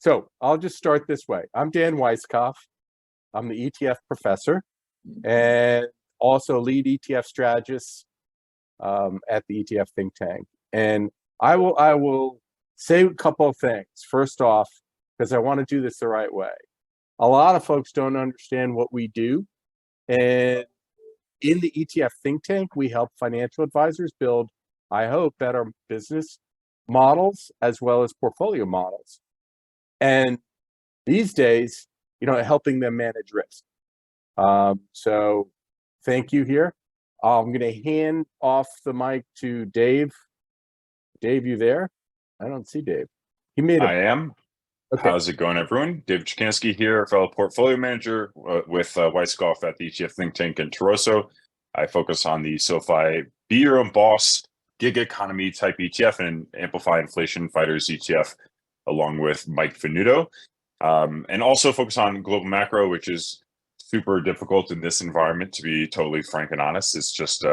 So I'll just start this way. I'm Dan Weisskopf. I'm the ETF professor and also lead ETF strategist at the ETF Think Tank. And I will say a couple of things. First off, because I want to do this the right way. A lot of folks don't understand what we do. And in the ETF Think Tank, we help financial advisors build, I hope, better business models as well as portfolio models. And these days, helping them manage risk. So thank you here. I'm going to hand off the mic to Dave. Dave, you there? I don't see Dave. He made it. I am. Okay. How's it going, everyone? Dave Chikansky here, fellow portfolio manager with Weisskopf at the ETF Think Tank in Toronto. I focus on the SoFi Be Your Own Boss gig economy type ETF and Amplify Inflation Fighters ETF, along with Mike Venuto. And also focus on global macro, which is super difficult in this environment, to be totally frank and honest. It's just,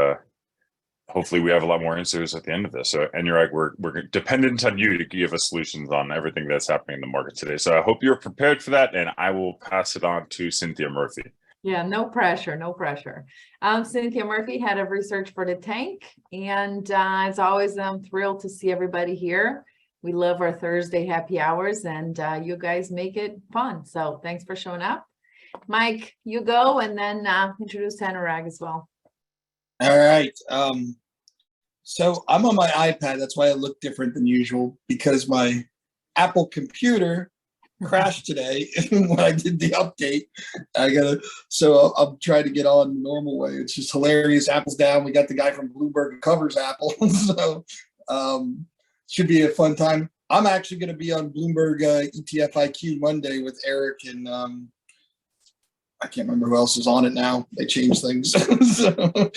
hopefully we have a lot more answers at the end of this. So Anurag, we're dependent on you to give us solutions on everything that's happening in the market today. So I hope you're prepared for that, and I will pass it on to Cynthia Murphy. Yeah, no pressure, no pressure. I'm Cynthia Murphy, head of research for the Tank. And as always, I'm thrilled to see everybody here. We love our Thursday happy hours, and you guys make it fun. So thanks for showing up. Mike, you go, and then introduce Anurag as well. All right. So I'm on my iPad. That's why I look different than usual, because my Apple computer crashed today when I did the update. So I'll try to get on the normal way. It's just hilarious. Apple's down. We got the guy from Bloomberg who covers Apple. So should be a fun time. I'm actually going to be on Bloomberg ETF IQ Monday with Eric and I can't remember who else is on it now. They changed things. So,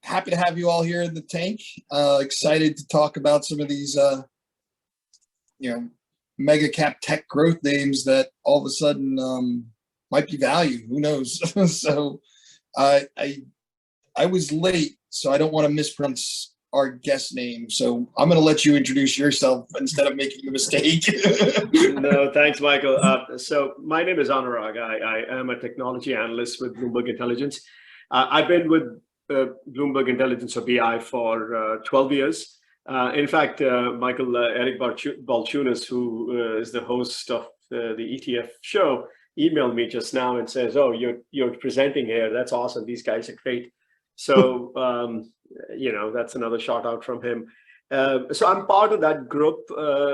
happy to have you all here in the Tank. Excited to talk about some of these, mega cap tech growth names that all of a sudden might be value. Who knows? So, I was late, so I don't want to mispronounce our guest name. So I'm going to let you introduce yourself instead of making a mistake. No, thanks, Michael. So my name is Anurag. I am a technology analyst with Bloomberg Intelligence. I've been with Bloomberg Intelligence or BI for 12 years. In fact, Michael, Eric Balchunas, who is the host of the ETF show, emailed me just now and says, "Oh, you're presenting here. That's awesome. These guys are great." So, that's another shout out from him. So I'm part of that group.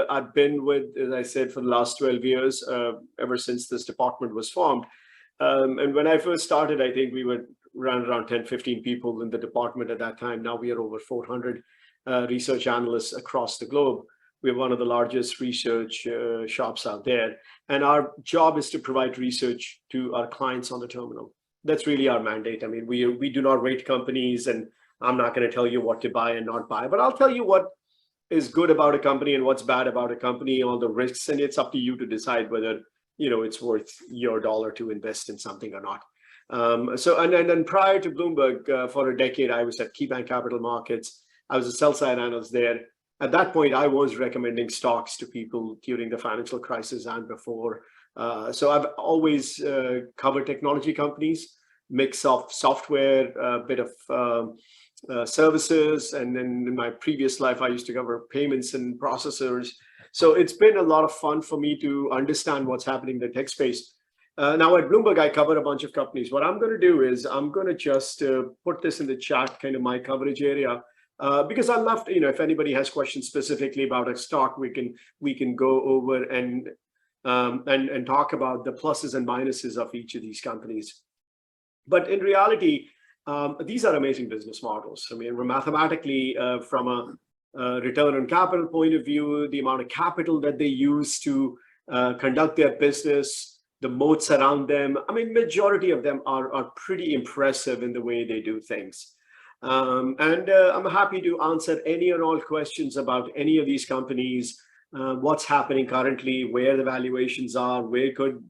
I've been with, as I said, for the last 12 years, ever since this department was formed. And when I first started, I think we were around 10, 15 people in the department at that time. Now we are over 400 research analysts across the globe. We're one of the largest research shops out there. And our job is to provide research to our clients on the terminal. That's really our mandate. I mean, we do not rate companies, and I'm not going to tell you what to buy and not buy, but I'll tell you what is good about a company and what's bad about a company, all the risks, and it's up to you to decide whether, it's worth your dollar to invest in something or not. And then prior to Bloomberg, for a decade, I was at KeyBank Capital Markets. I was a sell-side analyst there. At that point, I was recommending stocks to people during the financial crisis and before. So I've always covered technology companies, mix of software, a bit of services. And then in my previous life, I used to cover payments and processors. So it's been a lot of fun for me to understand what's happening in the tech space. Now at Bloomberg, I cover a bunch of companies. What I'm going to do is I'm going to just put this in the chat, kind of my coverage area, because I love, if anybody has questions specifically about a stock, we can go over and talk about the pluses and minuses of each of these companies. But in reality, these are amazing business models. I mean, mathematically, from a return on capital point of view, the amount of capital that they use to conduct their business, the moats around them. I mean, majority of them are pretty impressive in the way they do things. And I'm happy to answer any and all questions about any of these companies, what's happening currently, where the valuations are, where could,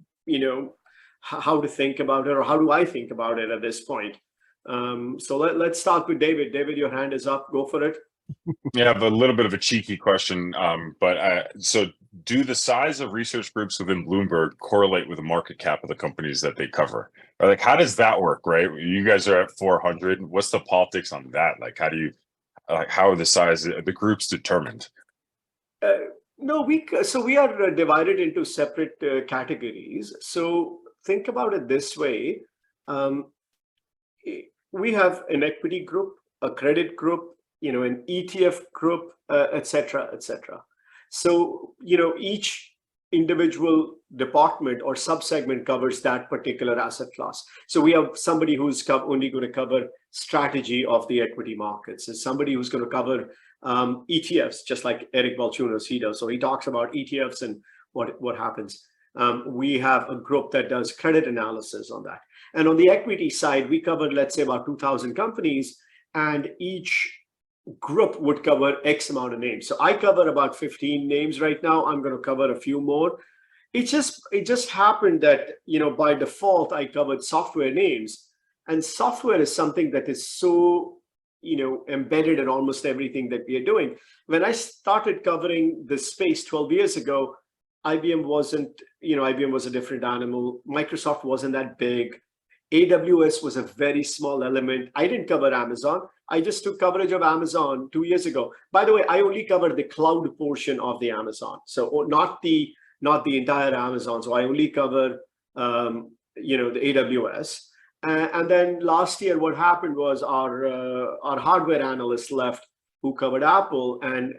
how to think about it, or how do I think about it at this point. So let's start with David. David, your hand is up. Go for it. Yeah, I have a little bit of a cheeky question, so do the size of research groups within Bloomberg correlate with the market cap of the companies that they cover? Or like, how does that work, right? You guys are at 400. What's the politics on that? Like, how do you, how are the size of the groups determined? No, we are divided into separate categories. So think about it this way. We have an equity group, a credit group, an ETF group, et cetera, et cetera. So, each individual department or subsegment covers that particular asset class. So we have somebody who's only going to cover strategy of the equity markets, and somebody who's going to cover ETFs, just like Eric Balchunas, he does. So he talks about ETFs and what happens. We have a group that does credit analysis on that. And on the equity side, we covered, let's say, about 2,000 companies, and each group would cover X amount of names. So I cover about 15 names right now. I'm going to cover a few more. It just happened that, by default, I covered software names, and software is something that is so, embedded in almost everything that we are doing. When I started covering this space 12 years ago, IBM was a different animal. Microsoft wasn't that big. AWS was a very small element. I didn't cover Amazon. I just took coverage of Amazon 2 years ago. By the way, I only covered the cloud portion of the Amazon, so not the entire Amazon. So I only cover the AWS. And then last year, what happened was our hardware analyst left, who covered Apple, and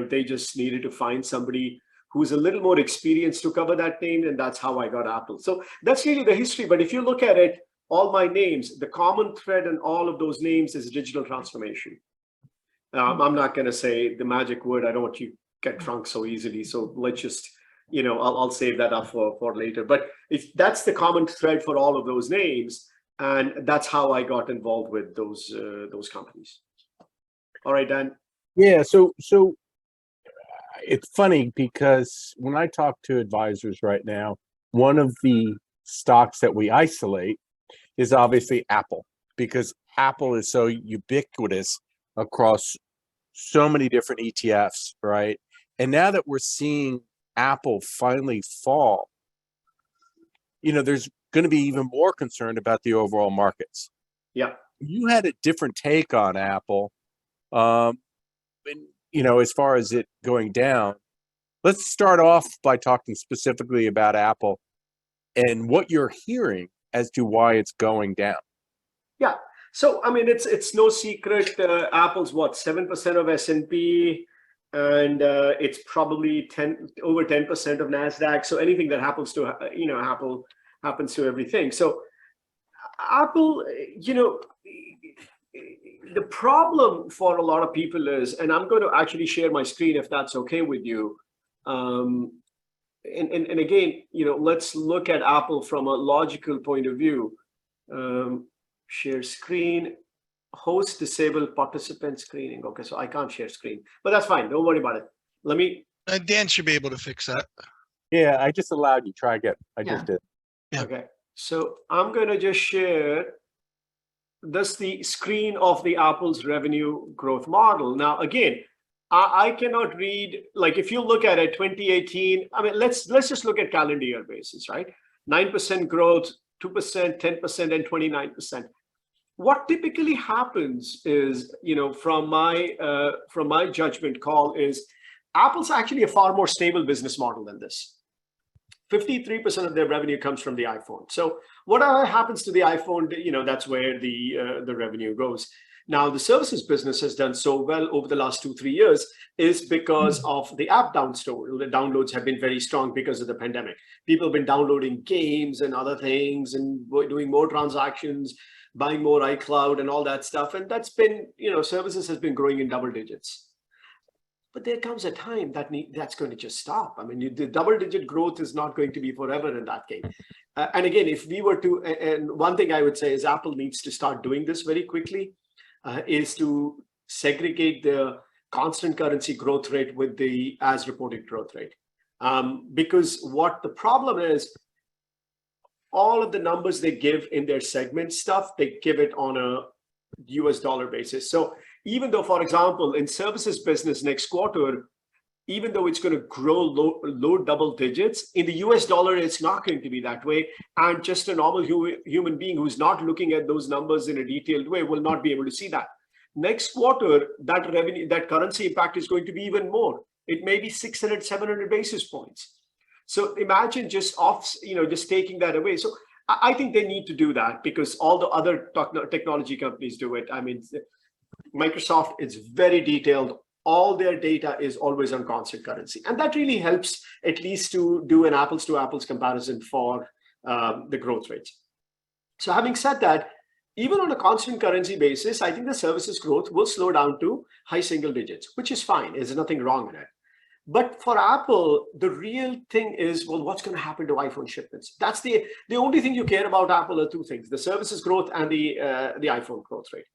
they just needed to find somebody who's a little more experienced to cover that name, and that's how I got Apple. So that's really the history. But if you look at it, all my names, the common thread in all of those names is digital transformation. I'm not going to say the magic word. I don't want you to get drunk so easily. So let's just, I'll save that up for later. But that's the common thread for all of those names, and that's how I got involved with those companies. All right, Dan. Yeah. So it's funny because when I talk to advisors right now, one of the stocks that we isolate is obviously Apple, because Apple is so ubiquitous across so many different ETFs, right? And now that we're seeing Apple finally fall, there's going to be even more concerned about the overall markets. Yeah. You had a different take on Apple, as far as it going down. Let's start off by talking specifically about Apple and what you're hearing as to why it's going down. Yeah. So, it's no secret. Apple's 7% of S&P, and it's probably over 10% of NASDAQ. So anything that happens to, Apple happens to everything. So Apple, the problem for a lot of people is, and I'm going to actually share my screen if that's okay with you. And again, let's look at Apple from a logical point of view. Share screen, host disable participant screening. Okay, so I can't share screen, but that's fine. Don't worry about it. Let me. Dan should be able to fix that. Yeah, I just allowed you. Try again. I just did. Yeah. Okay, so I'm going to just share this the screen of the Apple's revenue growth model. Now, again, I cannot read, like if you look at it, 2018, let's just look at calendar year basis, right? 9% growth, 2%, 10%, and 29%. What typically happens is, from my judgment call, is Apple's actually a far more stable business model than this. 53% of their revenue comes from the iPhone. So whatever happens to the iPhone, that's where the revenue goes. Now, the services business has done so well over the last 2-3 years is because of the app download. The downloads have been very strong because of the pandemic. People have been downloading games and other things and doing more transactions, buying more iCloud and all that stuff. And that's been, services has been growing in double digits. But there comes a time that's going to just stop. The double-digit growth is not going to be forever in that game. And again, if we were to, and one thing I would say is Apple needs to start doing this very quickly, is to segregate the constant currency growth rate with the as-reported growth rate. Because what the problem is, all of the numbers they give in their segment stuff, they give it on a US dollar basis. So even though, for example, in services business next quarter, even though it's going to grow low double digits, in the US dollar, it's not going to be that way. And just a normal human being who's not looking at those numbers in a detailed way will not be able to see that. Next quarter, that currency impact is going to be even more. It may be 600, 700 basis points. So imagine just taking that away. So I think they need to do that because all the other technology companies do it. I mean, Microsoft is very detailed. All their data is always on constant currency. And that really helps at least to do an apples to apples comparison for the growth rates. So having said that, even on a constant currency basis, I think the services growth will slow down to high single digits, which is fine. There's nothing wrong with it. But for Apple, the real thing is, well, what's going to happen to iPhone shipments? That's the only thing you care about Apple are two things, the services growth and the iPhone growth rate.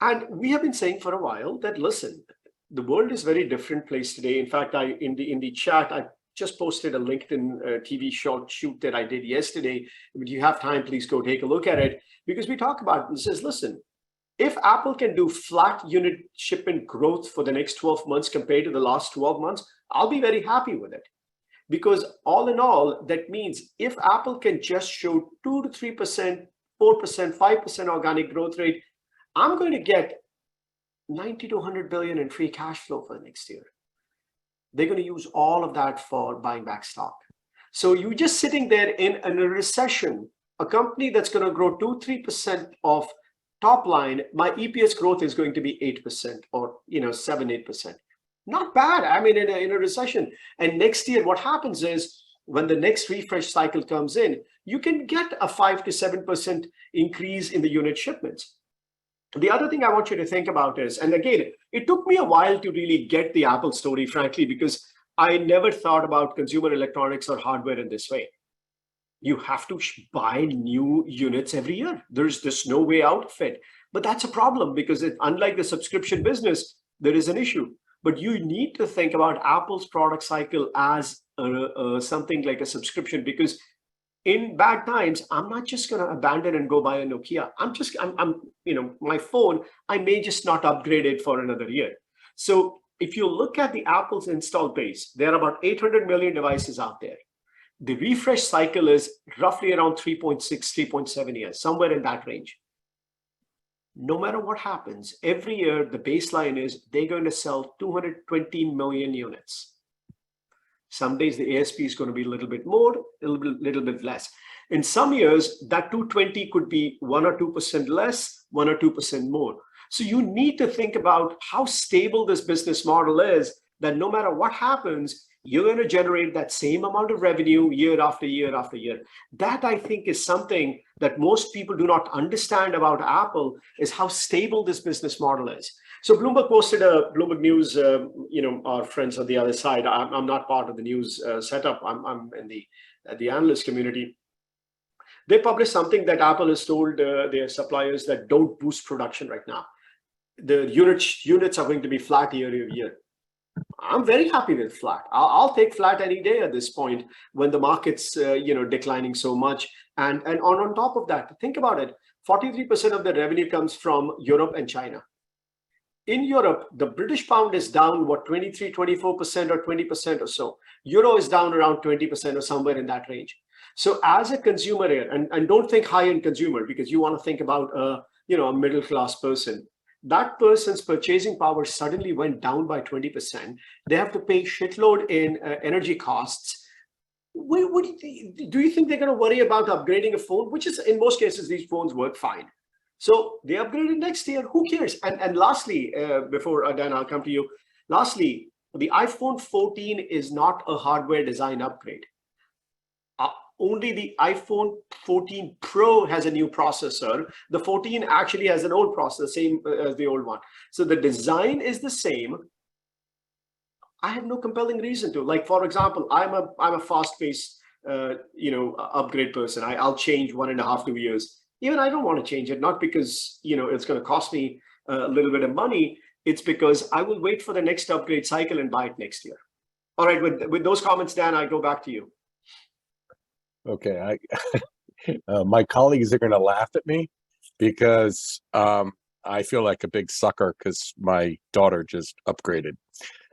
And we have been saying for a while that, listen, the world is a very different place today. In fact, in the chat, I just posted a LinkedIn TV shoot that I did yesterday. If you have time, please go take a look at it, because we talk about, it says, listen, if Apple can do flat unit shipment growth for the next 12 months compared to the last 12 months, I'll be very happy with it. Because all in all, that means if Apple can just show 2 to 3%, 4%, 5% organic growth rate, I'm going to get 90 to 100 billion in free cash flow for the next year. They're going to use all of that for buying back stock. So you're just sitting there in a recession, a company that's going to grow 2-3% of top line, my EPS growth is going to be 8% or 7-8%. Not bad. I mean, in a recession. And next year, what happens is when the next refresh cycle comes in, you can get a 5 to 7% increase in the unit shipments. The other thing I want you to think about is, and again, it took me a while to really get the Apple story, frankly, because I never thought about consumer electronics or hardware in this way. You have to buy new units every year. There's just no way out of it. But that's a problem because unlike the subscription business, there is an issue. But you need to think about Apple's product cycle as something like a subscription, because in bad times, I'm not just going to abandon and go buy a Nokia. My phone, I may just not upgrade it for another year. So if you look at the Apple's installed base, there are about 800 million devices out there. The refresh cycle is roughly around 3.6, 3.7 years, somewhere in that range. No matter what happens, every year, the baseline is they're going to sell 220 million units. Some days the ASP is going to be a little bit more, a little bit less. In some years, that 220 could be 1 or 2% less, 1 or 2% more. So you need to think about how stable this business model is, that no matter what happens, you're going to generate that same amount of revenue year after year after year. That, I think, is something that most people do not understand about Apple, is how stable this business model is. So Bloomberg posted a Bloomberg News, our friends on the other side. I'm not part of the news setup. I'm in the analyst community. They published something that Apple has told their suppliers that don't boost production right now. The units are going to be flat year over year. I'm very happy with flat. I'll take flat any day at this point when the market's declining so much. And on top of that, think about it. 43% of the revenue comes from Europe and China. In Europe, the British pound is down, 23, 24% or 20% or so. Euro is down around 20% or somewhere in that range. So as a consumer here, and don't think high-end consumer, because you want to think about a middle-class person. That person's purchasing power suddenly went down by 20%. They have to pay shitload in energy costs. Do you think they're going to worry about upgrading a phone? Which is, in most cases, these phones work fine. So they upgraded next year. Who cares? And lastly, before Dan, I'll come to you. Lastly, the iPhone 14 is not a hardware design upgrade. Only the iPhone 14 Pro has a new processor. The 14 actually has an old processor, same as the old one. So the design is the same. I have no compelling reason to. Like, for example, I'm a fast-paced, upgrade person. I'll change 1.5 to 2 years. Even I don't want to change it, not because it's going to cost me a little bit of money. It's because I will wait for the next upgrade cycle and buy it next year. All right, with those comments, Dan, I go back to you. Okay, my colleagues are going to laugh at me because I feel like a big sucker because my daughter just upgraded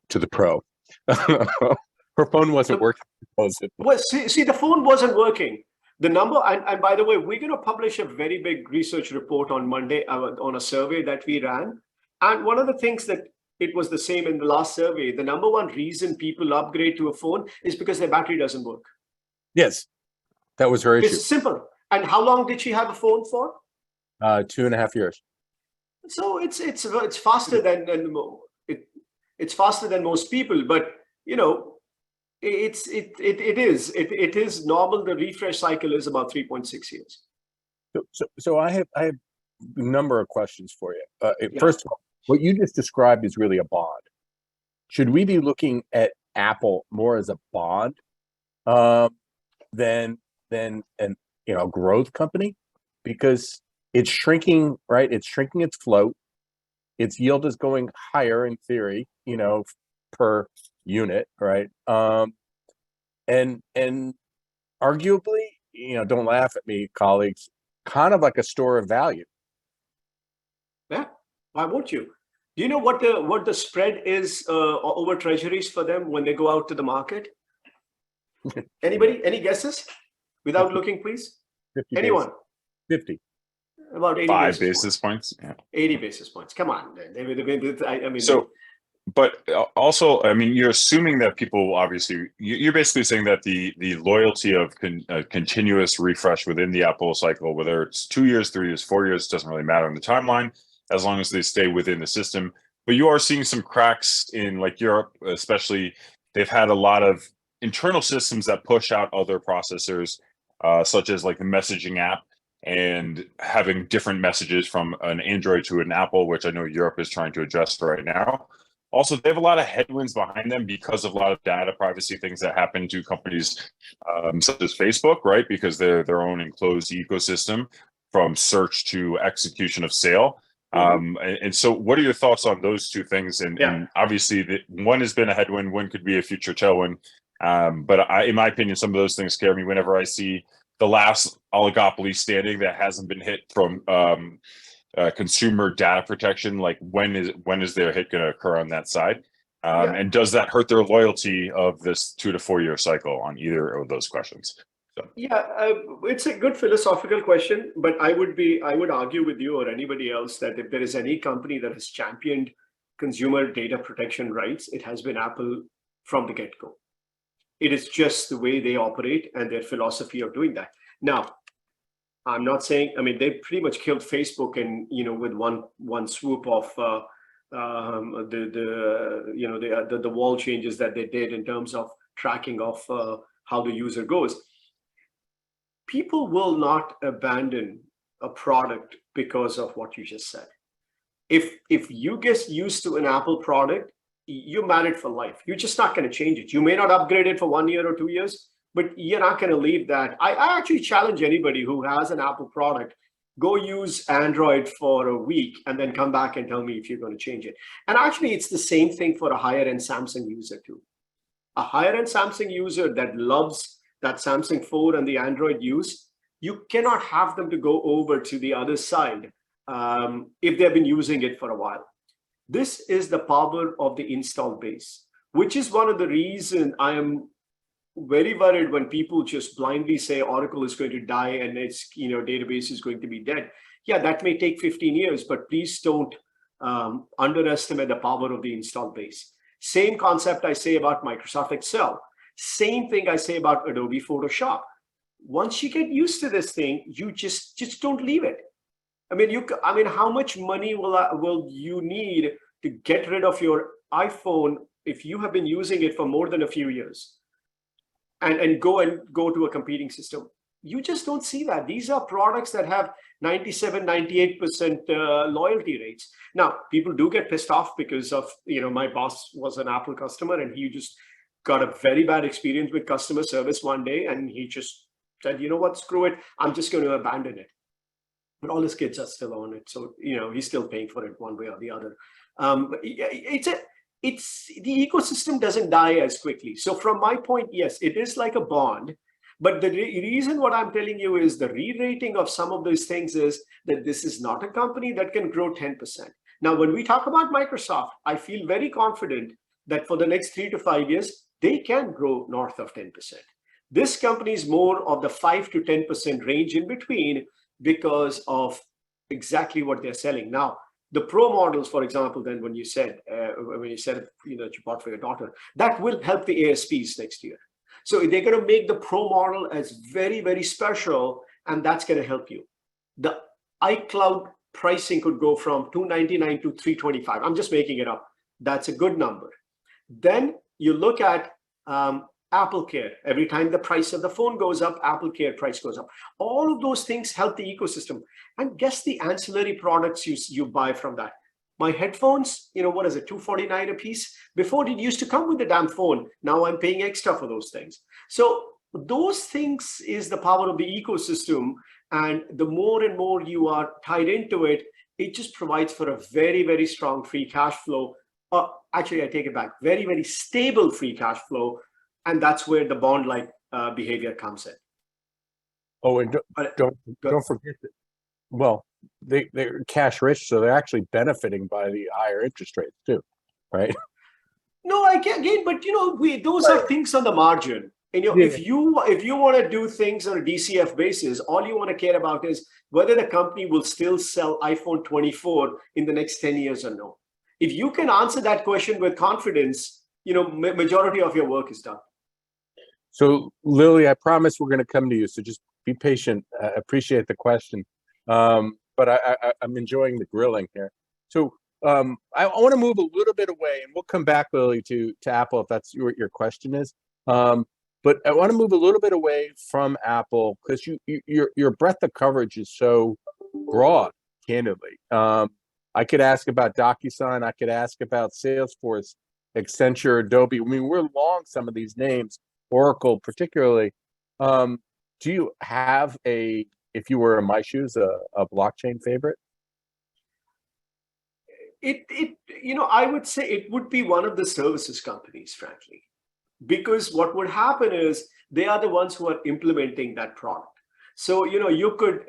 to the Pro. Her phone wasn't working. Was it? Well, see, the phone wasn't working. The number, and by the way, we're going to publish a very big research report on Monday on a survey that we ran. And one of the things that it was the same in the last survey, the number one reason people upgrade to a phone is because their battery doesn't work. Yes, that was her issue. It's simple. And how long did she have a phone for? 2.5 years. So it's faster than it's faster than most people, but it is normal. The refresh cycle is about 3.6 years. So I have a number of questions for you. First of all, what you just described is really a bond. Should we be looking at Apple more as a bond than an growth company? Because it's shrinking, right? It's shrinking its float. Its yield is going higher in theory, per unit, right? And arguably, don't laugh at me, colleagues, kind of like a store of value. Yeah, why won't you? Do you know what the spread is over treasuries for them when they go out to the market? Anybody? Any guesses? Without 50. Looking, please. 50 Anyone? 50. About 80 5 basis points. Yeah. 80 basis points. Come on. But also, you're assuming that people obviously, you're basically saying that the loyalty of continuous refresh within the Apple cycle, whether it's 2 years, 3 years, 4 years, doesn't really matter in the timeline, as long as they stay within the system. But you are seeing some cracks in like Europe, especially. They've had a lot of internal systems that push out other processors, such as like the messaging app, and having different messages from an Android to an Apple, which I know Europe is trying to address right now. Also, they have a lot of headwinds behind them because of a lot of data privacy things that happen to companies such as Facebook, right? Because they're their own enclosed ecosystem from search to execution of sale. And so what are your thoughts on those two things? And obviously, one has been a headwind, one could be a future tailwind. But in my opinion, some of those things scare me whenever I see the last oligopoly standing that hasn't been hit from consumer data protection. Like when is their hit going to occur on that side? And does that hurt their loyalty of this 2 to 4 year cycle on either of those questions? So. It's a good philosophical question, but I would argue with you or anybody else that if there is any company that has championed consumer data protection rights, it has been Apple from the get-go. It is just the way they operate and their philosophy of doing that. Now, I'm not saying, they pretty much killed Facebook and, with one swoop of the wall changes that they did in terms of tracking of how the user goes. People will not abandon a product because of what you just said. If you get used to an Apple product, you're married for life. You're just not going to change it. You may not upgrade it for 1 year or 2 years, but you're not going to leave that. I actually challenge anybody who has an Apple product, go use Android for a week and then come back and tell me if you're going to change it. And actually, it's the same thing for a higher end Samsung user too. A higher end Samsung user that loves that Samsung phone and the Android use, you cannot have them to go over to the other side if they've been using it for a while. This is the power of the install base, which is one of the reasons I am very worried when people just blindly say Oracle is going to die and its database is going to be dead. Yeah, that may take 15 years, but please don't underestimate the power of the install base. Same concept I say about Microsoft Excel. Same thing I say about Adobe Photoshop. Once you get used to this thing, you just don't leave it. How much money will you need to get rid of your iPhone if you have been using it for more than a few years and go to a competing system? You just don't see that. These are products that have 97, 98% loyalty rates. Now, people do get pissed off because of, my boss was an Apple customer and he just got a very bad experience with customer service one day. And he just said, you know what, screw it. I'm just going to abandon it. But all his kids are still on it. So, he's still paying for it one way or the other. But the ecosystem doesn't die as quickly. So from my point, yes, it is like a bond. But the reason what I'm telling you is the re-rating of some of those things is that this is not a company that can grow 10%. Now, when we talk about Microsoft, I feel very confident that for the next 3 to 5 years, they can grow north of 10%. This company is more of the 5 to 10% range in between because of exactly what they're selling. Now, the pro models, for example, then when you said that you bought for your daughter, that will help the ASPs next year. So they're going to make the pro model as very, very special, and that's going to help you. The iCloud pricing could go from $299 to $325. I'm just making it up. That's a good number. Then you look at Apple Care. Every time the price of the phone goes up, Apple Care price goes up. All of those things help the ecosystem. And guess the ancillary products you buy from that. My headphones, what is it, $249 a piece? Before it used to come with the damn phone. Now I'm paying extra for those things. So those things is the power of the ecosystem. And the more and more you are tied into it, it just provides for a very, very strong free cash flow. Actually, I take it back. Very, very stable free cash flow. And that's where the bond-like behavior comes in. Oh, and don't forget that. Well, they're cash rich, so they're actually benefiting by the higher interest rates too, right? No, I can't get, but those are things on the margin. And if you want to do things on a DCF basis, all you want to care about is whether the company will still sell iPhone 24 in the next 10 years or no. If you can answer that question with confidence, majority of your work is done. So Lily, I promise we're going to come to you. So just be patient. Appreciate the question. But I'm enjoying the grilling here. So I want to move a little bit away, and we'll come back, Lily, to Apple if that's what your question is. But I want to move a little bit away from Apple because your breadth of coverage is so broad, candidly. I could ask about DocuSign. I could ask about Salesforce, Accenture, Adobe. I mean, we're long some of these names, Oracle particularly. Do you have if you were in my shoes, a blockchain favorite? I would say it would be one of the services companies, frankly, because what would happen is they are the ones who are implementing that product. So, you could,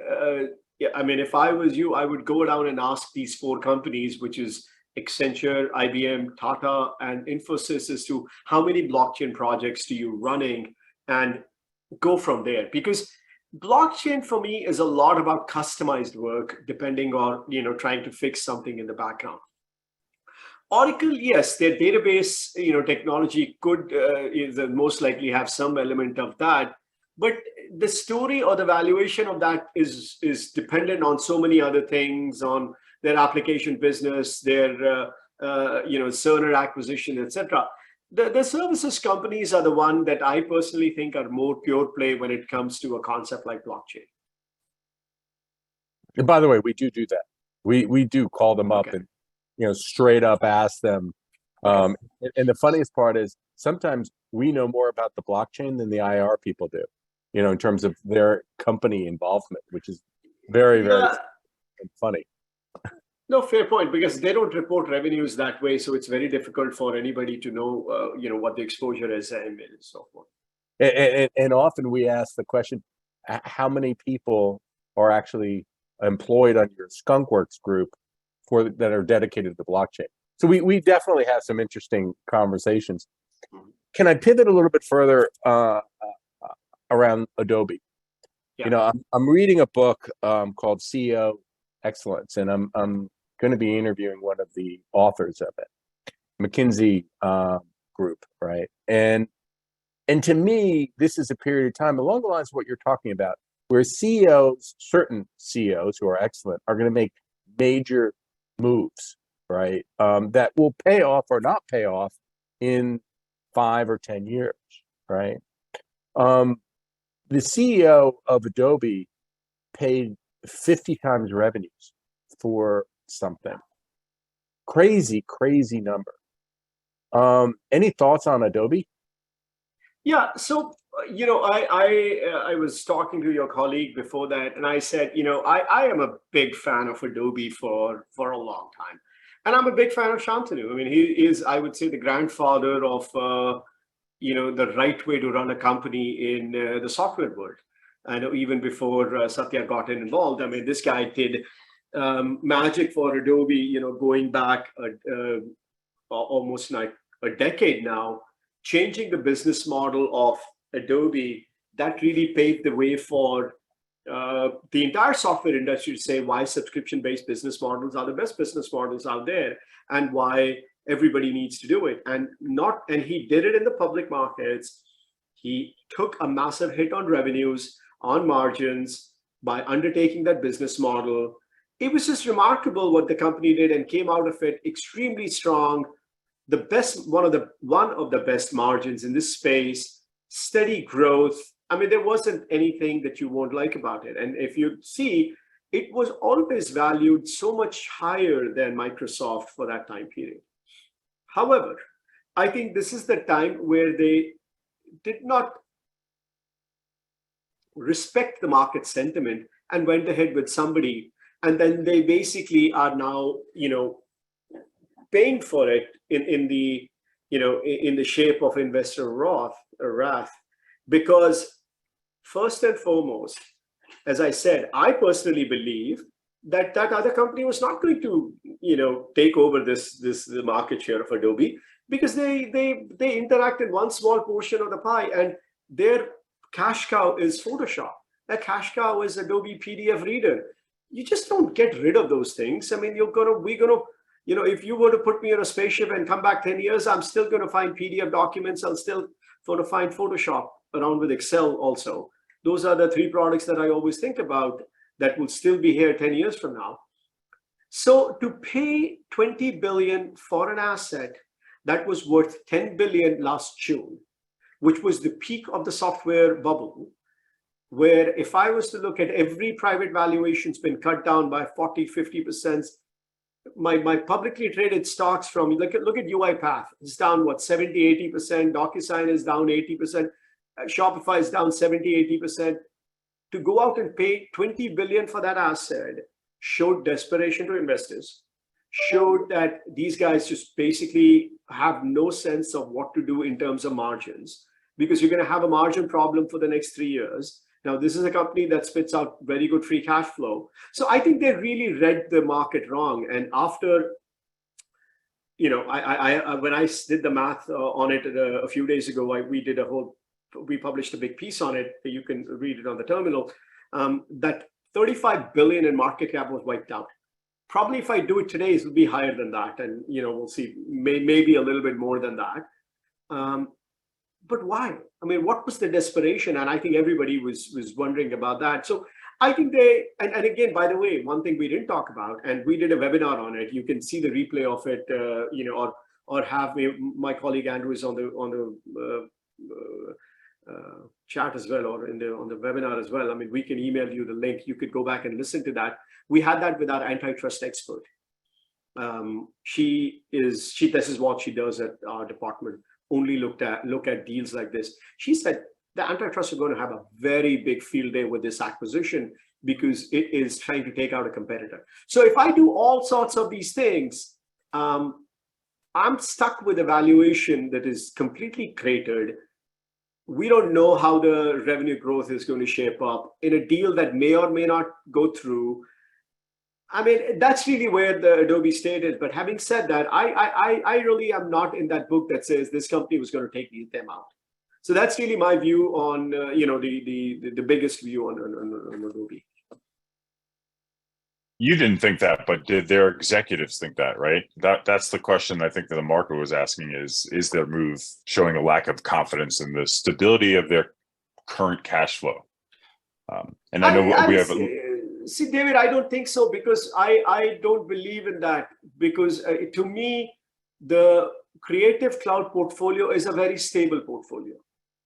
if I was you, I would go down and ask these 4 companies, which is Accenture, IBM, Tata, and Infosys, as to how many blockchain projects do you running, and go from there. Because blockchain for me is a lot about customized work, depending on, trying to fix something in the background. Oracle, yes, their database, technology could most likely have some element of that, but the story or the valuation of that is dependent on so many other things, on their application business, their Cerner acquisition, etc. The services companies are the one that I personally think are more pure play when it comes to a concept like blockchain. And by the way, we do that. We do call them up and straight up ask them. And the funniest part is sometimes we know more about the blockchain than the IR people do, in terms of their company involvement, which is very, very funny. No, fair point, because they don't report revenues that way, so it's very difficult for anybody to know, what the exposure is and so forth. And often we ask the question, how many people are actually employed on your skunkworks group that are dedicated to the blockchain? So we definitely have some interesting conversations. Can I pivot a little bit further around Adobe? Yeah. I'm reading a book called CEO Excellence, and I'm going to be interviewing one of the authors of it, McKinsey Group, right? And to me, this is a period of time along the lines of what you're talking about, where certain CEOs who are excellent, are going to make major moves, right? That will pay off or not pay off in 5 or 10 years, right? The CEO of Adobe paid 50 times revenues for something. Crazy number. Any thoughts on Adobe? Yeah, so I was talking to your colleague before that, and I said, I am a big fan of Adobe for a long time, and I'm a big fan of Shantanu. I mean, he is, I would say, the grandfather of the right way to run a company in the software world. I know even before Satya got involved, I mean, this guy did magic for Adobe, going back almost like a decade now, changing the business model of Adobe. That really paved the way for the entire software industry to say why subscription-based business models are the best business models out there, and why everybody needs to do it. And he did it in the public markets. He took a massive hit on revenues, on margins, by undertaking that business model. It was just remarkable what the company did, and came out of it extremely strong. The best, one of the best margins in this space, steady growth. I mean, there wasn't anything that you won't like about it. And if you see, it was always valued so much higher than Microsoft for that time period. However, I think this is the time where they did not respect the market sentiment and went ahead with somebody, and then they basically are now, paying for it in the shape of investor wrath, because first and foremost, as I said, I personally believe that other company was not going to, take over the market share of Adobe, because they interact in one small portion of the pie, and their cash cow is Photoshop. Their cash cow is Adobe PDF Reader. You just don't get rid of those things. I mean, if you were to put me on a spaceship and come back 10 years, I'm still going to find PDF documents. I'll still going to find Photoshop around with Excel also. Those are the three products that I always think about that will still be here 10 years from now. So to pay 20 billion for an asset that was worth 10 billion last June, which was the peak of the software bubble, where if I was to look at every private valuation's been cut down by 40, 50%, my publicly traded stocks from, look at UiPath, it's down, 70, 80%, DocuSign is down 80%, Shopify is down 70, 80%. To go out and pay 20 billion for that asset showed desperation to investors, showed that these guys just basically have no sense of what to do in terms of margins, because you're going to have a margin problem for the next 3 years. Now, this is a company that spits out very good free cash flow. So I think they really read the market wrong. And after, when I did the math on it a few days ago, we published a big piece on it. You can read it on the terminal. That 35 billion in market cap was wiped out. Probably if I do it today, it will be higher than that. And, we'll see, maybe a little bit more than that. But why? I mean, what was the desperation? And I think everybody was wondering about that. So I think and again, by the way, one thing we didn't talk about, and we did a webinar on it. You can see the replay of it, or have my colleague Andrew is on the chat as well, or on the webinar as well. I mean, we can email you the link. You could go back and listen to that. We had that with our antitrust expert. This is what she does at our department. Only look at deals like this. She said the antitrust are going to have a very big field day with this acquisition, because it is trying to take out a competitor. So if I do all sorts of these things, I'm stuck with a valuation that is completely cratered. We don't know how the revenue growth is going to shape up in a deal that may or may not go through. I mean, that's really where the Adobe state is. But having said that, I really am not in that book that says this company was going to take them out. So that's really my view on, the biggest view on Adobe. You didn't think that, but did their executives think that, right? That's the question I think that the market was asking is their move showing a lack of confidence in the stability of their current cash flow? And I know we have... See, David, I don't think so, because I don't believe in that, because to me, the Creative Cloud portfolio is a very stable portfolio.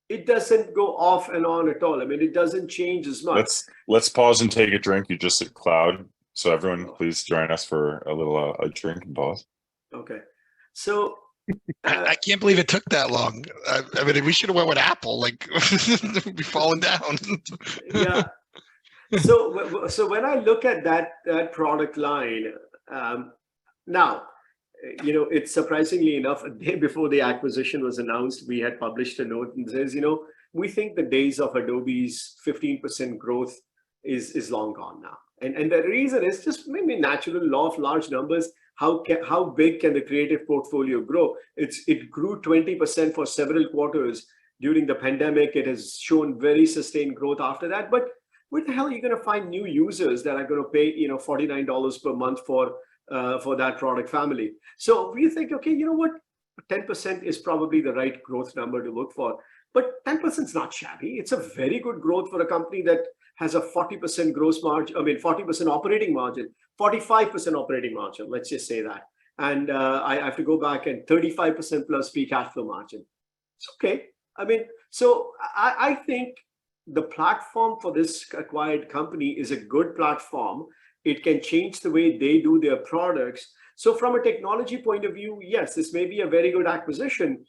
It doesn't go off and on at all. I mean, it doesn't change as much. Let's pause and take a drink. You just said cloud. So everyone, please join us for a little a drink and pause. Okay. So I can't believe it took that long. I mean, we should have went with Apple. Like, we'd be falling down. Yeah. So when I look at that product line, now it's surprisingly enough, a day before the acquisition was announced, we had published a note and says, we think the days of Adobe's 15% growth is long gone now. And the reason is just maybe natural law of large numbers. How big can the creative portfolio grow? It grew 20% for several quarters during the pandemic. It has shown very sustained growth after that. But where the hell are you going to find new users that are going to pay $49 per month for that product family? So we think, okay, you know what, 10% is probably the right growth number to look for. But 10% is not shabby. It's a very good growth for a company that has a 40% gross margin, 40% operating margin, 45% operating margin, let's just say that. And I have to go back and 35% plus free cash flow margin. It's okay. So I think the platform for this acquired company is a good platform. It can change the way they do their products. So from a technology point of view, yes, this may be a very good acquisition,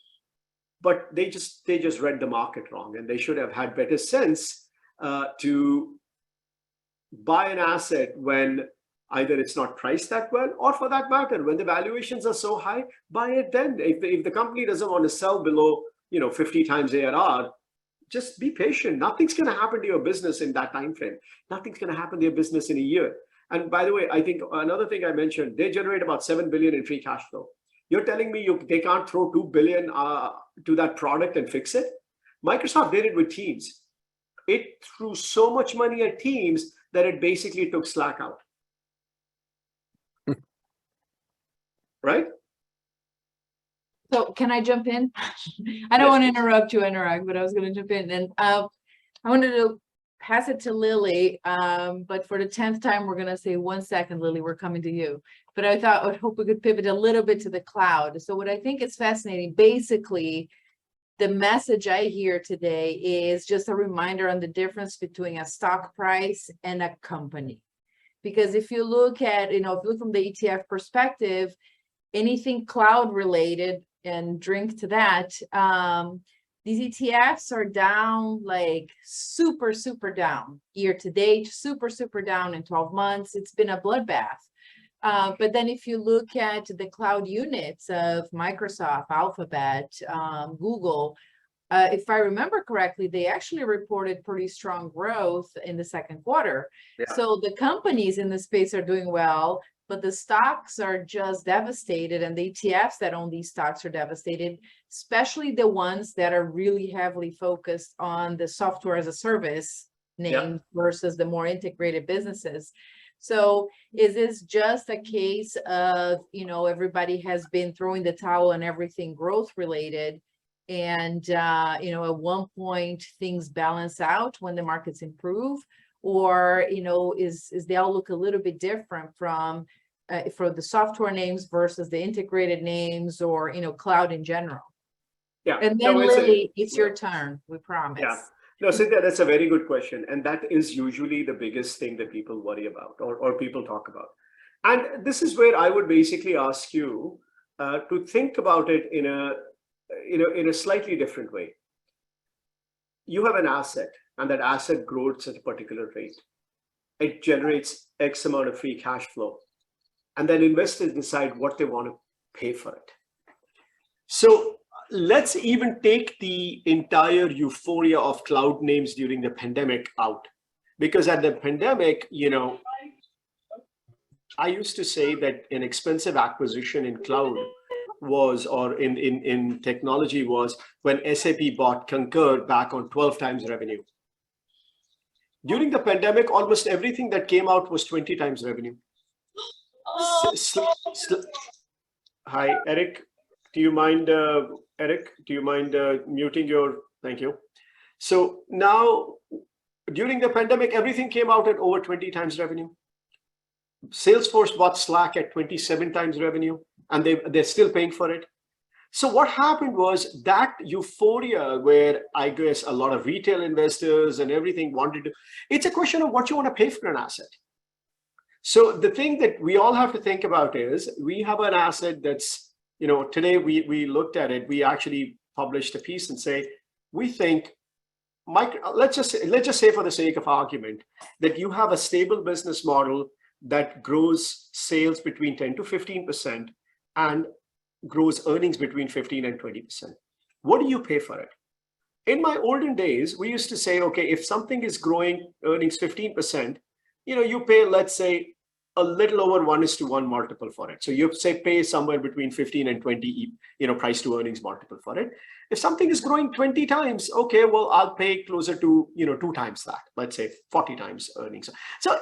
but they just read the market wrong, and they should have had better sense to buy an asset when either it's not priced that well, or for that matter, when the valuations are so high, buy it then. If the company doesn't want to sell below 50 times ARR, just be patient. Nothing's going to happen to your business in that time frame. Nothing's going to happen to your business in a year. And by the way, I think another thing I mentioned, they generate about $7 billion in free cash flow. You're telling me they can't throw $2 billion to that product and fix it? Microsoft did it with Teams. It threw so much money at Teams that it basically took Slack out. Right? So can I jump in? I don't want to interrupt you, Anurag, but I was going to jump in. And I wanted to pass it to Lily, but for the 10th time, we're going to say 1 second, Lily, we're coming to you. But I hope we could pivot a little bit to the cloud. So what I think is fascinating, basically, the message I hear today is just a reminder on the difference between a stock price and a company. Because if you look at, if you look from the ETF perspective, anything cloud related, and drink to that, these ETFs are down, like super down year to date, super down in 12 months. It's been a bloodbath. But then if you look at the cloud units of Microsoft, Alphabet, Google, if I remember correctly, they actually reported pretty strong growth in the second quarter. Yeah. So the companies in the space are doing well, but the stocks are just devastated, and the ETFs that own these stocks are devastated, especially the ones that are really heavily focused on the software as a service name versus the more integrated businesses. So is this just a case of, everybody has been throwing the towel on everything growth related, and, at one point things balance out when the markets improve? Or, is the outlook a little bit different from for the software names versus the integrated names, or, cloud in general? Yeah. And then Lily, it's your turn, we promise. Yeah. No, Cynthia, that's a very good question. And that is usually the biggest thing that people worry about, or people talk about. And this is where I would basically ask you to think about it in a slightly different way. You have an asset, and that asset grows at a particular rate. It generates X amount of free cash flow. And then investors decide what they want to pay for it. So let's even take the entire euphoria of cloud names during the pandemic out. Because at the pandemic, I used to say that an expensive acquisition in cloud was, or in technology was, when SAP bought Concur back on 12 times revenue. During the pandemic, almost everything that came out was 20 times revenue. Hi, Eric. Do you mind, muting your, thank you. So now, during the pandemic, everything came out at over 20 times revenue. Salesforce bought Slack at 27 times revenue, and they're still paying for it. So what happened was that euphoria, where I guess a lot of retail investors and everything wanted to, it's a question of what you want to pay for an asset. So the thing that we all have to think about is, we have an asset that's, today we looked at it, we actually published a piece and say, we think, let's just say for the sake of argument, that you have a stable business model that grows sales between 10 to 15%, and grows earnings between 15 and 20%. What do you pay for it? In my olden days, we used to say, okay, if something is growing earnings 15%, you pay, let's say, a little over 1:1 multiple for it. So you say pay somewhere between 15 and 20, price to earnings multiple for it. If something is growing 20 times, okay, well, I'll pay closer to, 2 times that, let's say 40 times earnings. So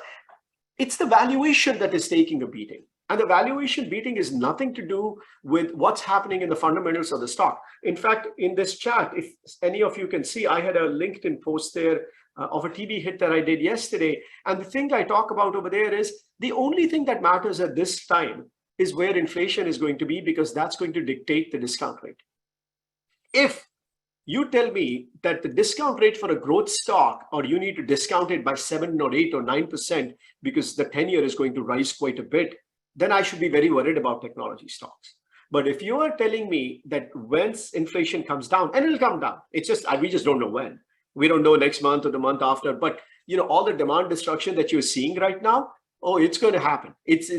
it's the valuation that is taking a beating. And the valuation beating is nothing to do with what's happening in the fundamentals of the stock. In fact, in this chat, if any of you can see, I had a LinkedIn post there of a TV hit that I did yesterday. And the thing I talk about over there is the only thing that matters at this time is where inflation is going to be, because that's going to dictate the discount rate. If you tell me that the discount rate for a growth stock, or you need to discount it by 7 or 8 or 9% because the 10-year is going to rise quite a bit, then I should be very worried about technology stocks. But if you are telling me that once inflation comes down, and it'll come down, it's just, we just don't know when. We don't know next month or the month after, but all the demand destruction that you're seeing right now, oh, it's going to happen. It's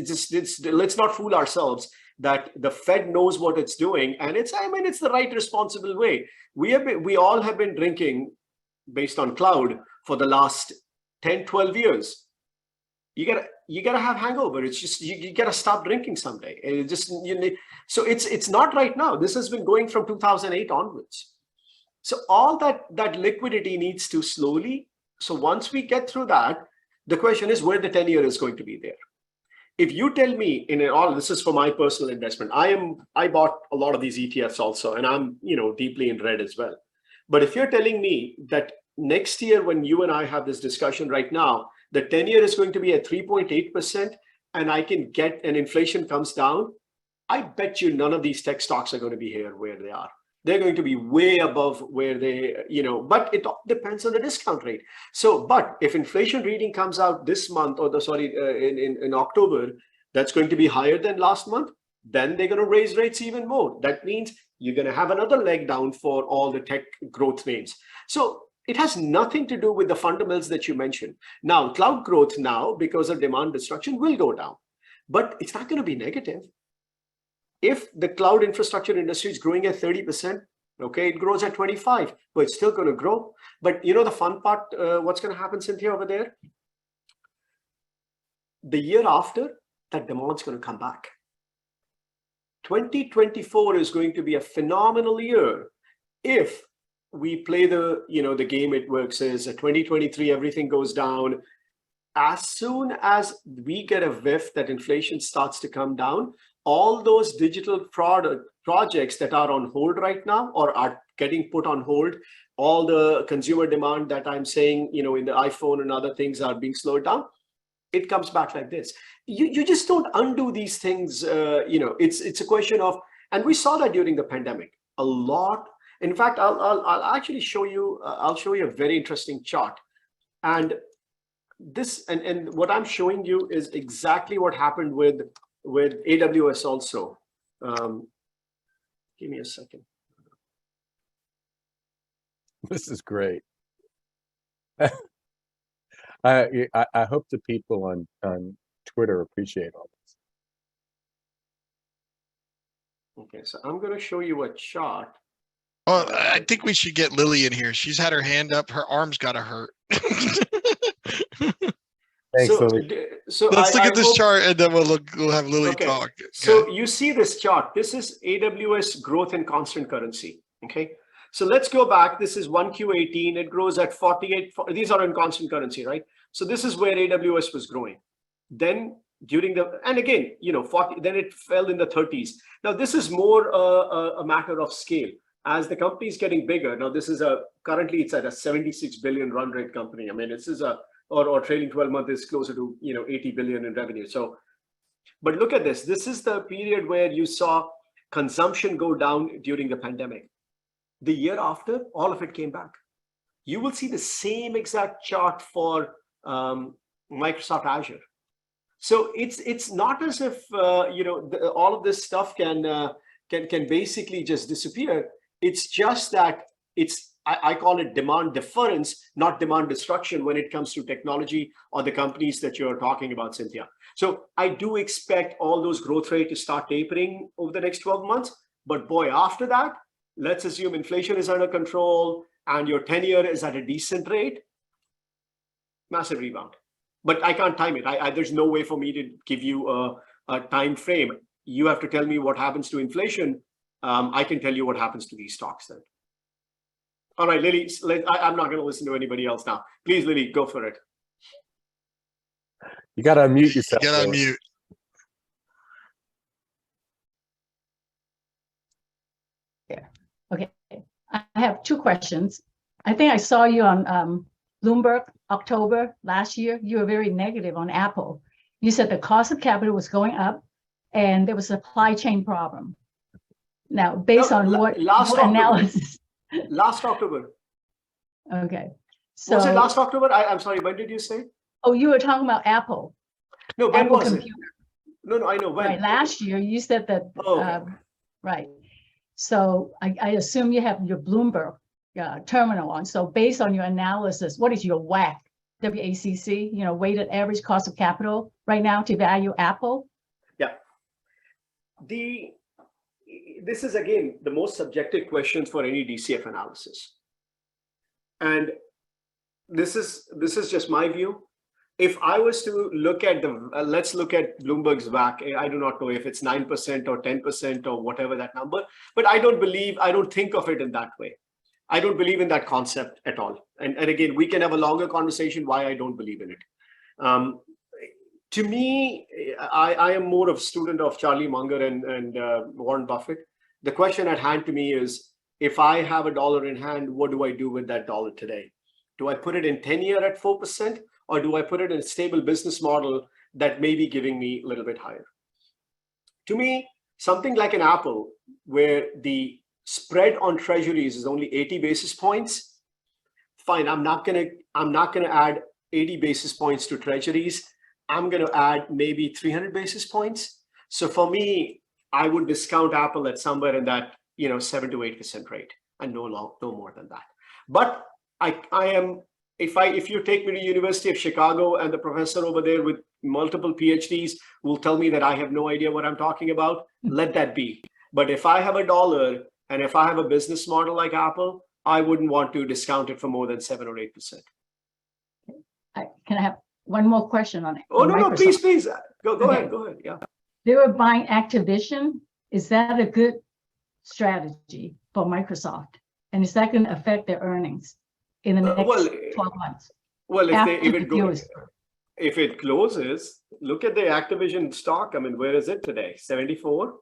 let's not fool ourselves that the Fed knows what it's doing, and it's the right responsible way. We all have been drinking based on cloud for the last 10, 12 years. You gotta have hangover. It's just you gotta stop drinking someday. And so it's not right now. This has been going from 2008 onwards. So all that liquidity needs to slowly. So once we get through that, the question is where the 10-year is going to be there. If you tell me this is for my personal investment, I bought a lot of these ETFs also, and I'm deeply in red as well. But if you're telling me that next year, when you and I have this discussion right now, the 10-year is going to be at 3.8%, and I can get, and inflation comes down, I bet you none of these tech stocks are going to be here where they are. They're going to be way above where they, but it all depends on the discount rate. So, but if inflation reading comes out this month, or in October, that's going to be higher than last month, then they're going to raise rates even more. That means you're going to have another leg down for all the tech growth names. So it has nothing to do with the fundamentals that you mentioned. Now, cloud growth now, because of demand destruction, will go down, but it's not going to be negative. If the cloud infrastructure industry is growing at 30%, okay, it grows at 25, but it's still going to grow. But the fun part, what's going to happen, Cynthia, over there? The year after, that demand's going to come back. 2024 is going to be a phenomenal year if we play the game it works is 2023, everything goes down. As soon as we get a whiff that inflation starts to come down, all those digital projects that are on hold right now, or are getting put on hold, all the consumer demand that I'm saying, in the iPhone and other things are being slowed down, it comes back like this. You just don't undo these things. It's a question of, and we saw that during the pandemic a lot. In fact, I'll actually show you. I'll show you a very interesting chart, and this and what I'm showing you is exactly what happened with AWS also. Give me a second. This is great. I hope the people on Twitter appreciate all this. Okay, so I'm going to show you a chart. Well, I think we should get Lily in here. She's had her hand up. Her arm's got to hurt. Thanks, So, Lily. so Let's look at this chart, and then we'll have Lily talk. Okay. So you see this chart. This is AWS growth in constant currency. Okay. So let's go back. This is 1Q18. It grows at 48. These are in constant currency, right? So this is where AWS was growing. Then during and again, 40. Then it fell in the 30s. Now this is more a matter of scale. As the company is getting bigger, now this is currently it's at a 76 billion run rate company. I mean, this is or trailing 12 months is closer to 80 billion in revenue. So, but look at this. This is the period where you saw consumption go down during the pandemic. The year after, all of it came back. You will see the same exact chart for Microsoft Azure. So it's not as if all of this stuff can basically just disappear. It's just that it's I call it demand deference, not demand destruction when it comes to technology or the companies that you're talking about, Cynthia. So I do expect all those growth rates to start tapering over the next 12 months. But boy, after that, let's assume inflation is under control and your 10-year is at a decent rate, massive rebound. But I can't time it. There's no way for me to give you a time frame. You have to tell me what happens to inflation. I can tell you what happens to these stocks then. All right, Lily, I'm not going to listen to anybody else now. Please, Lily, go for it. You got to unmute yourself. Get on Lily. mute. Okay, I have two questions. I think I saw you on Bloomberg October last year. You were very negative on Apple. You said the cost of capital was going up and there was a supply chain problem. Now, based on what analysis? Last October. Okay. So, was it last October? I'm sorry, when did you say? Oh, you were talking about Apple. No, when Apple was computer. it? No, I know when. Right, last year you said that, right. So I assume you have your Bloomberg terminal on. So based on your analysis, what is your WACC, WACC, weighted average cost of capital right now to value Apple? Yeah. This is, again, the most subjective question for any DCF analysis. And this is just my view. If I was to look at let's look at Bloomberg's WACC. I do not know if it's 9% or 10% or whatever that number, but I don't think of it in that way. I don't believe in that concept at all. And again, we can have a longer conversation why I don't believe in it. To me, I am more of a student of Charlie Munger and Warren Buffett. The question at hand to me is, if I have $1 in hand, what do I do with that dollar today? Do I put it in 10-year at 4%? Or do I put it in a stable business model that may be giving me a little bit higher? To me, something like an Apple, where the spread on treasuries is only 80 basis points, fine, I'm not gonna add 80 basis points to treasuries. I'm gonna add maybe 300 basis points. So for me, I would discount Apple at somewhere in that 7 to 8% rate, and no more than that. But I am. If you take me to University of Chicago and the professor over there with multiple PhDs will tell me that I have no idea what I'm talking about, let that be. But if I have $1 and if I have a business model like Apple, I wouldn't want to discount it for more than 7 or 8%. Can I have one more question on it? Oh, no, please. Go ahead. Yeah. They were buying Activision. Is that a good strategy for Microsoft? And is that going to affect their earnings in the next 12 months? Well, if it closes, look at the Activision stock. I mean, where is it today? 74?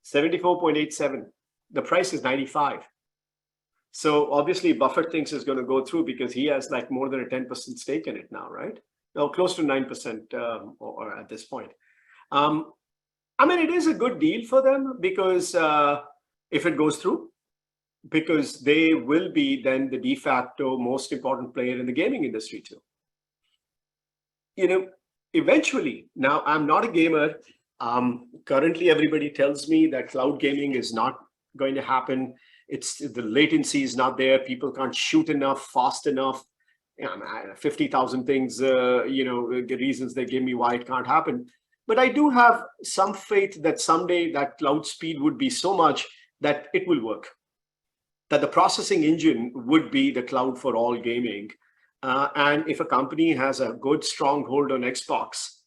74.87. The price is 95. So obviously Buffett thinks it's going to go through because he has like more than a 10% stake in it now, right? No, close to 9% or at this point. I mean, it is a good deal for them because if it goes through, because they will be then the de facto most important player in the gaming industry too. Eventually, now I'm not a gamer. Currently, everybody tells me that cloud gaming is not going to happen. The latency is not there. People can't shoot enough, fast enough. 50,000 things, the reasons they give me why it can't happen. But I do have some faith that someday that cloud speed would be so much that it will work. That the processing engine would be the cloud for all gaming. And if a company has a good stronghold on Xbox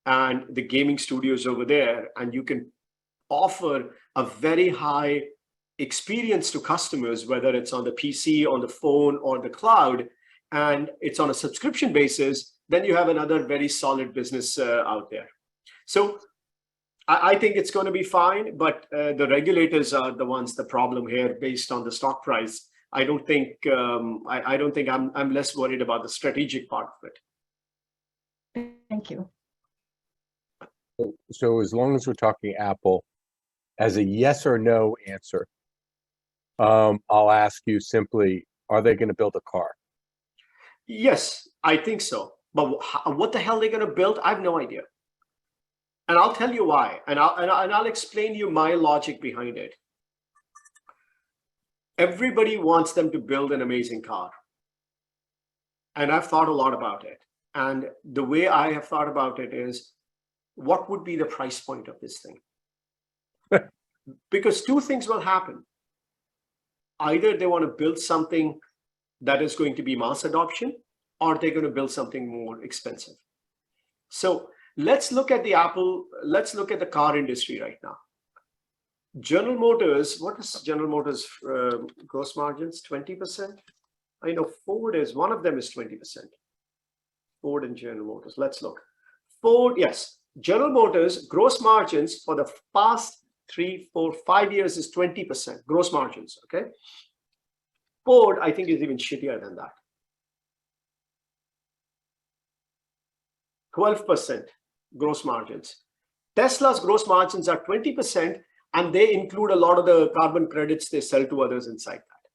and the gaming studios over there, and you can offer a very high experience to customers, whether it's on the PC, on the phone, or the cloud, and it's on a subscription basis, then you have another very solid business out there. So I think it's going to be fine, but the regulators are the ones the problem here based on the stock price. I don't think I'm less worried about the strategic part of it. Thank you. So as long as we're talking Apple, as a yes or no answer, I'll ask you simply, are they going to build a car? Yes, I think so. But what the hell are they going to build? I have no idea. And I'll tell you why. And I'll explain you my logic behind it. Everybody wants them to build an amazing car. And I've thought a lot about it. And the way I have thought about it is, what would be the price point of this thing? Because two things will happen. Either they want to build something that is going to be mass adoption, or they're going to build something more expensive. So let's look at let's look at the car industry right now. General Motors, what is General Motors gross margins? 20%? I know Ford is, one of them is 20%. Ford and General Motors. Let's look. Ford, yes. General Motors gross margins for the past 3, 4, 5 years is 20% gross margins. Okay. Ford, I think, is even shittier than that. 12% gross margins. Tesla's gross margins are 20%, and they include a lot of the carbon credits they sell to others inside that.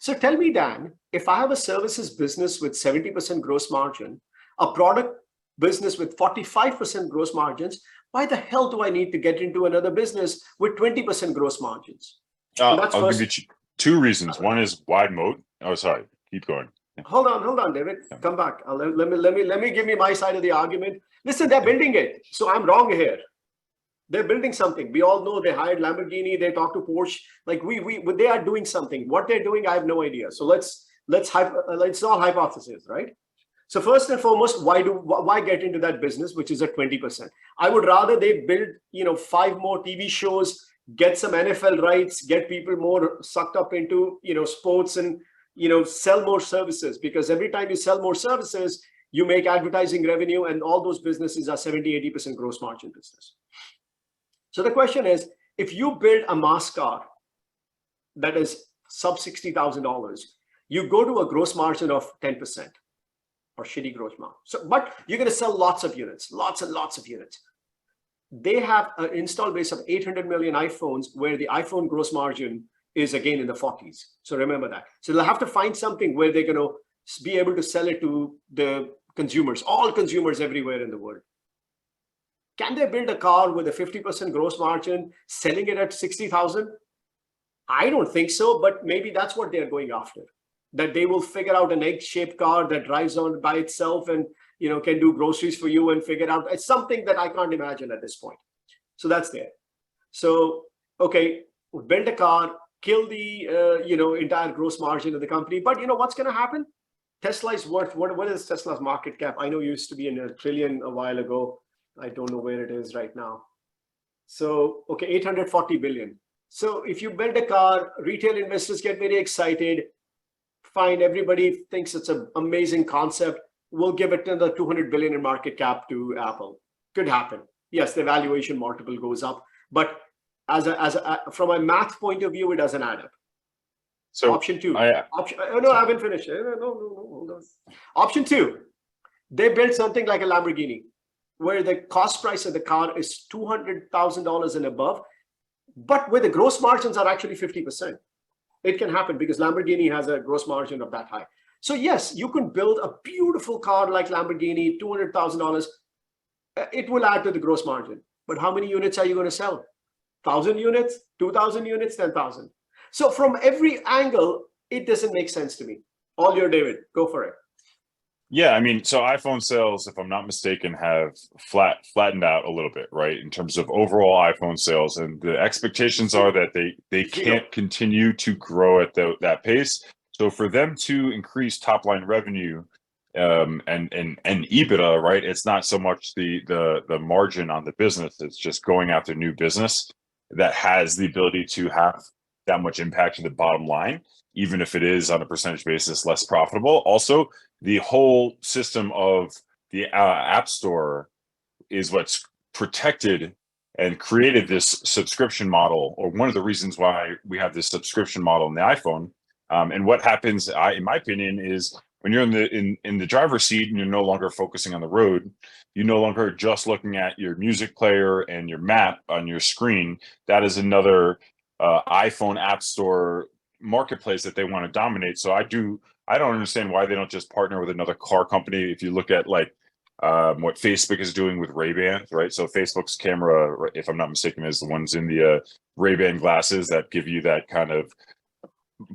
So tell me, Dan, if I have a services business with 70% gross margin, a product business with 45% gross margins, why the hell do I need to get into another business with 20% gross margins? I'll give you two reasons. One is wide moat. Oh, sorry. Keep going. Hold on, David. Come back. Let me give me my side of the argument. Listen, they're building it. So I'm wrong here. They're building something. We all know they hired Lamborghini. They talked to Porsche. Like they are doing something. What they're doing, I have no idea. So it's all hypothesis, right? So first and foremost, why get into that business, which is at 20%? I would rather they build 5 more TV shows, get some NFL rights, get people more sucked up into sports, and sell more services, because every time you sell more services, you make advertising revenue, and all those businesses are 70-80% gross margin business. So the question is, if you build a mass car that is sub $60,000, you go to a gross margin of 10% or shitty gross margin. So, but you're going to sell lots of units, lots and lots of units. They have an install base of 800 million iPhones, where the iPhone gross margin is again in the 40s. So remember that. So they'll have to find something where they're going to be able to sell it to the consumers, all consumers everywhere in the world. Can they build a car with a 50% gross margin, selling it at 60,000? I don't think so, but maybe that's what they're going after. That they will figure out an egg-shaped car that drives on by itself and can do groceries for you and figure out. It's something that I can't imagine at this point. So that's there. So okay, build a car, kill the entire gross margin of the company. But what's going to happen? Tesla is worth, what is Tesla's market cap? I know it used to be in $1 trillion a while ago. I don't know where it is right now. So okay, 840 billion. So if you build a car, retail investors get very excited. Fine, everybody thinks it's an amazing concept. We'll give it another 200 billion in market cap to Apple. Could happen. Yes, the valuation multiple goes up, but from a math point of view, it doesn't add up. So option 2. I haven't finished. No, hold on. Option 2, they built something like a Lamborghini, where the cost price of the car is $200,000 and above, but where the gross margins are actually 50%. It can happen because Lamborghini has a gross margin of that high. So yes, you can build a beautiful car like Lamborghini, $200,000. It will add to the gross margin. But how many units are you going to sell? 1,000 units, 2,000 units, 10,000. So from every angle, it doesn't make sense to me. All your David, go for it. Yeah, I mean, so iPhone sales, if I'm not mistaken, have flattened out a little bit, right, in terms of overall iPhone sales, and the expectations are that they can't continue to grow at that pace. So for them to increase top line revenue and EBITDA, right, it's not so much the margin on the business; it's just going after new business that has the ability to have that much impact to the bottom line, even if it is on a percentage basis less profitable. Also, the whole system of the App Store is what's protected and created this subscription model, or one of the reasons why we have this subscription model in the iPhone. And what happens, in my opinion, is when you're in the driver's seat and you're no longer focusing on the road, you're no longer just looking at your music player and your map on your screen. That is another iPhone App Store marketplace that they want to dominate. So I don't understand why they don't just partner with another car company. If you look at what Facebook is doing with Ray-Ban, right? So Facebook's camera, if I'm not mistaken, is the ones in the Ray-Ban glasses that give you that kind of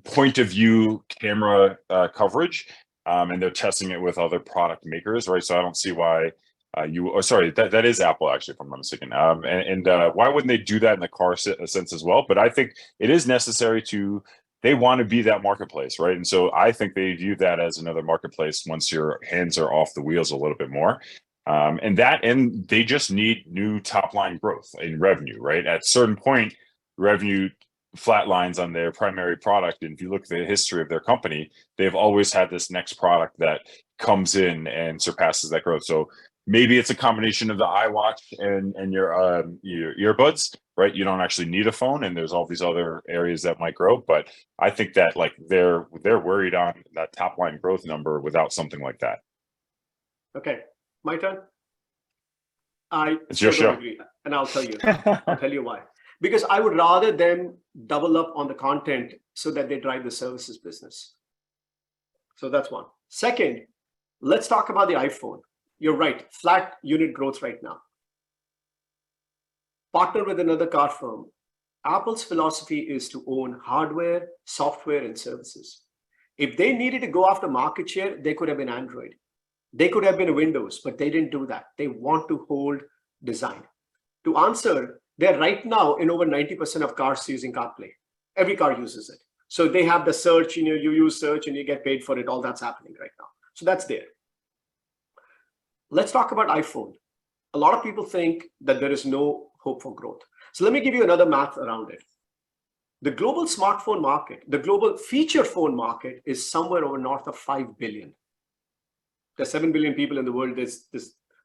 point of view camera coverage, and they're testing it with other product makers, right? So I don't see why that is Apple, actually, if I'm not mistaken. Why wouldn't they do that in the car sense as well? But I think it is necessary they want to be that marketplace, right? And so I think they view that as another marketplace once your hands are off the wheels a little bit more. And they just need new top line growth in revenue, right? At a certain point, revenue flatlines on their primary product. And if you look at the history of their company, they've always had this next product that comes in and surpasses that growth. So maybe it's a combination of the iWatch and your earbuds, right? You don't actually need a phone, and there's all these other areas that might grow. But I think that like they're worried on that top line growth number without something like that. Okay, my turn. It's your show. Agree, and I'll tell you. I'll tell you why. Because I would rather them double up on the content so that they drive the services business. So that's one. Second, let's talk about the iPhone. You're right, flat unit growth right now. Partner with another car firm. Apple's philosophy is to own hardware, software, and services. If they needed to go after market share, they could have been Android. They could have been Windows, but they didn't do that. They want to hold design. To answer, they're right now in over 90% of cars using CarPlay. Every car uses it. So they have the search, you use search and you get paid for it. All that's happening right now. So that's there. Let's talk about iPhone. A lot of people think that there is no hope for growth. So let me give you another math around it. The global smartphone market, the global feature phone market is somewhere over north of 5 billion. There's 7 billion people in the world. There's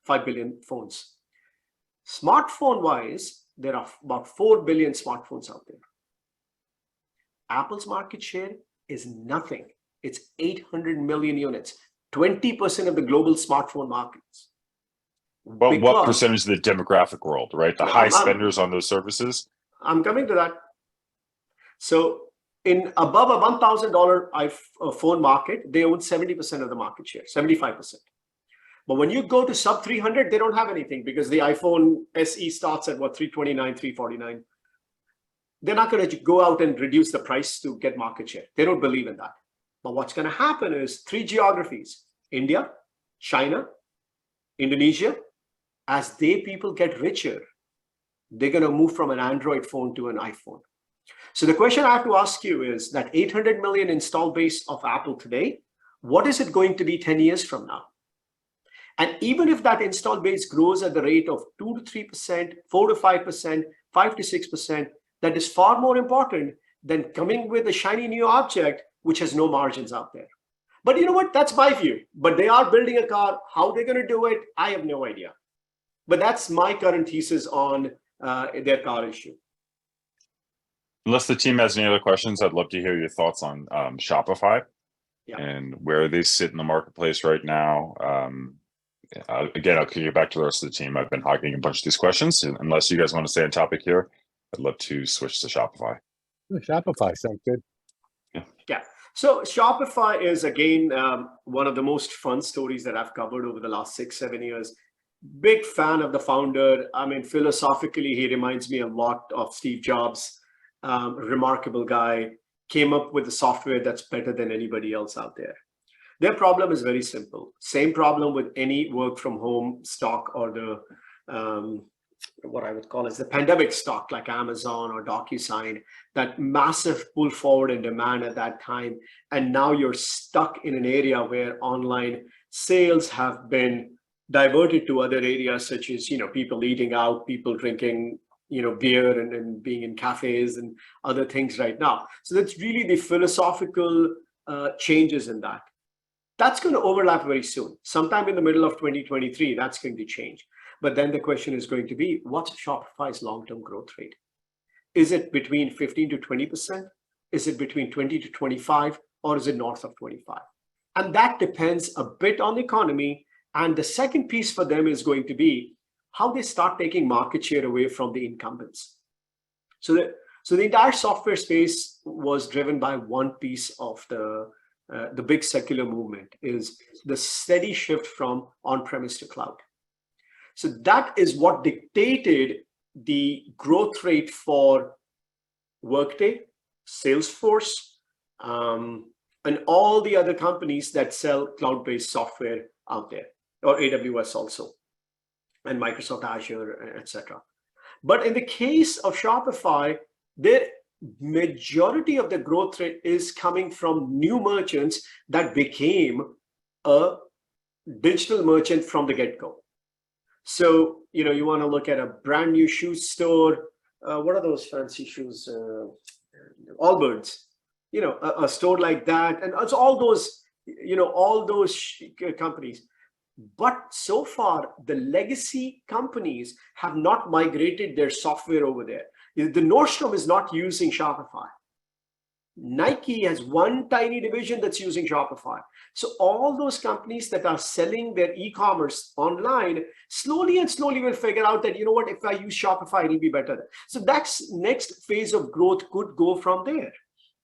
5 billion phones. Smartphone-wise, there are about 4 billion smartphones out there. Apple's market share is nothing. It's 800 million units, 20% of the global smartphone markets. But what percentage of the demographic world, right? The high spenders on those services? I'm coming to that. So in above a $1,000 phone market, they own 70% of the market share, 75%. But when you go to sub 300, they don't have anything because the iPhone SE starts at what, 329, 349. They're not going to go out and reduce the price to get market share. They don't believe in that. But what's going to happen is 3 geographies, India, China, Indonesia, as people get richer, they're going to move from an Android phone to an iPhone. So the question I have to ask you is that 800 million install base of Apple today, what is it going to be 10 years from now? And even if that install base grows at the rate of 2 to 3%, 4 to 5%, 5 to 6%, that is far more important than coming with a shiny new object, which has no margins out there. But you know what? That's my view. But they are building a car. How they're going to do it, I have no idea. But that's my current thesis on their car issue. Unless the team has any other questions, I'd love to hear your thoughts on Shopify and where they sit in the marketplace right now. Again, I'll kick you back to the rest of the team. I've been hogging a bunch of these questions. Unless you guys want to stay on topic here, I'd love to switch to Shopify. Shopify sounds good. Yeah. So Shopify is, again, one of the most fun stories that I've covered over the last 6-7 years. Big fan of the founder. I mean, philosophically, he reminds me a lot of Steve Jobs. Remarkable guy, came up with the software that's better than anybody else out there. Their problem is very simple. Same problem with any work from home stock or the what I would call as the pandemic stock like Amazon or DocuSign, that massive pull forward in demand at that time. And now you're stuck in an area where online sales have been diverted to other areas such as, people eating out, people drinking, beer and being in cafes and other things right now. So that's really the philosophical changes in that. That's going to overlap very soon. Sometime in the middle of 2023, that's going to change. But then the question is going to be, what's Shopify's long-term growth rate? Is it between 15 to 20%? Is it between 20 to 25? Or is it north of 25? And that depends a bit on the economy. And the second piece for them is going to be how they start taking market share away from the incumbents. So the entire software space was driven by one piece of the big secular movement, is the steady shift from on-premise to cloud. So that is what dictated the growth rate for Workday, Salesforce, and all the other companies that sell cloud-based software out there, or AWS also, and Microsoft Azure, etc. But in the case of Shopify, the majority of the growth rate is coming from new merchants that became a digital merchant from the get-go. So, you want to look at a brand new shoe store. What are those fancy shoes? Allbirds. A store like that, and it's all those, all those companies. But so far, the legacy companies have not migrated their software over there. The Nordstrom is not using Shopify. Nike has one tiny division that's using Shopify. So all those companies that are selling their e-commerce online slowly will figure out that, if I use Shopify, it'll be better. So that's next phase of growth could go from there.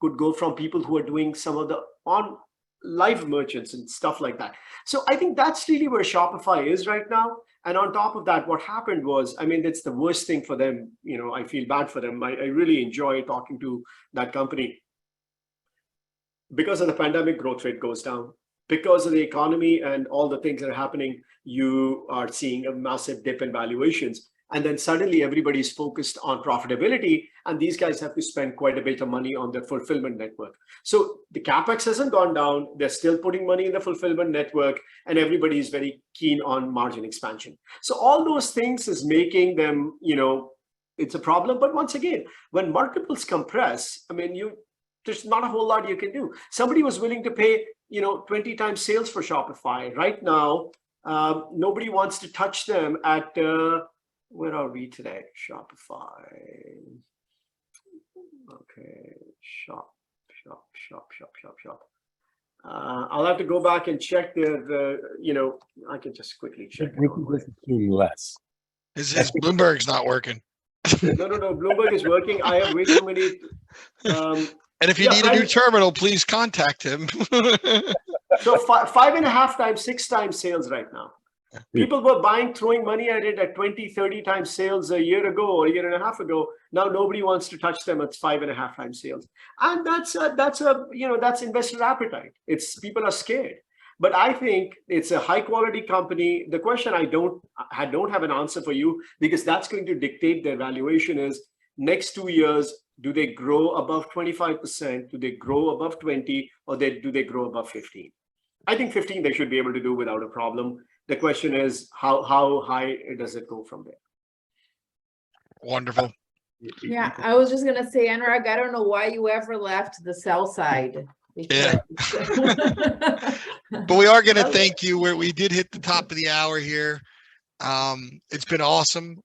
Could go from people who are doing some of the on live merchants and stuff like that. So I think that's really where Shopify is right now. And on top of that, what happened was, it's the worst thing for them. I feel bad for them. I really enjoy talking to that company. Because of the pandemic, growth rate goes down. Because of the economy and all the things that are happening, you are seeing a massive dip in valuations. And then suddenly everybody's focused on profitability, and these guys have to spend quite a bit of money on their fulfillment network. So the CapEx hasn't gone down. They're still putting money in the fulfillment network, and everybody is very keen on margin expansion. So all those things is making them, it's a problem. But once again, when multiples compress, there's not a whole lot you can do. Somebody was willing to pay, 20 times sales for Shopify. Right now, nobody wants to touch them at, where are we today? Shopify. Okay, shop. I'll have to go back and check their, I can just quickly check. We can just assume less. His Bloomberg's not working. No, Bloomberg is working. I have way too many. And if you need a new terminal, please contact him. So 5.5 times, 6 times sales right now. People were throwing money at it at 20, 30 times sales a year ago or a year and a half ago. Now nobody wants to touch them at 5.5 times sales, and that's investor appetite. People are scared. But I think it's a high quality company. The question I don't have an answer for you, because that's going to dictate their valuation, is next 2 years, do they grow above 25%? Do they grow above 20? Or do they grow above 15? I think 15 they should be able to do without a problem. The question is, how high does it go from there? Wonderful. Yeah, I was just going to say, Anurag, I don't know why you ever left the sell side. Yeah. But we are going to thank you. We did hit the top of the hour here. It's been awesome.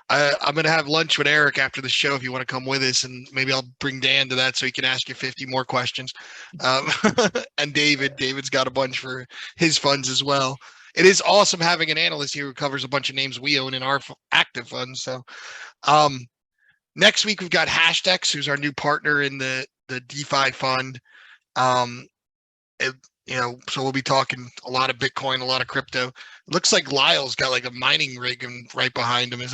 I'm going to have lunch with Eric after the show if you want to come with us, and maybe I'll bring Dan to that so he can ask you 50 more questions. And David's got a bunch for his funds as well. It is awesome having an analyst here who covers a bunch of names we own in our active funds. So next week we've got Hashdex, who's our new partner in the DeFi fund. So we'll be talking a lot of Bitcoin, a lot of crypto. It looks like Lyle's got like a mining rig right behind him. Is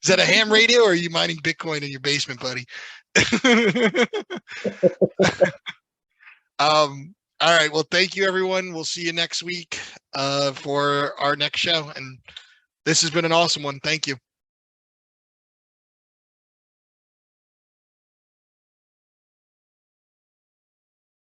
that a ham radio, or are you mining Bitcoin in your basement, buddy? All right. Well, thank you, everyone. We'll see you next week for our next show. And this has been an awesome one. Thank you.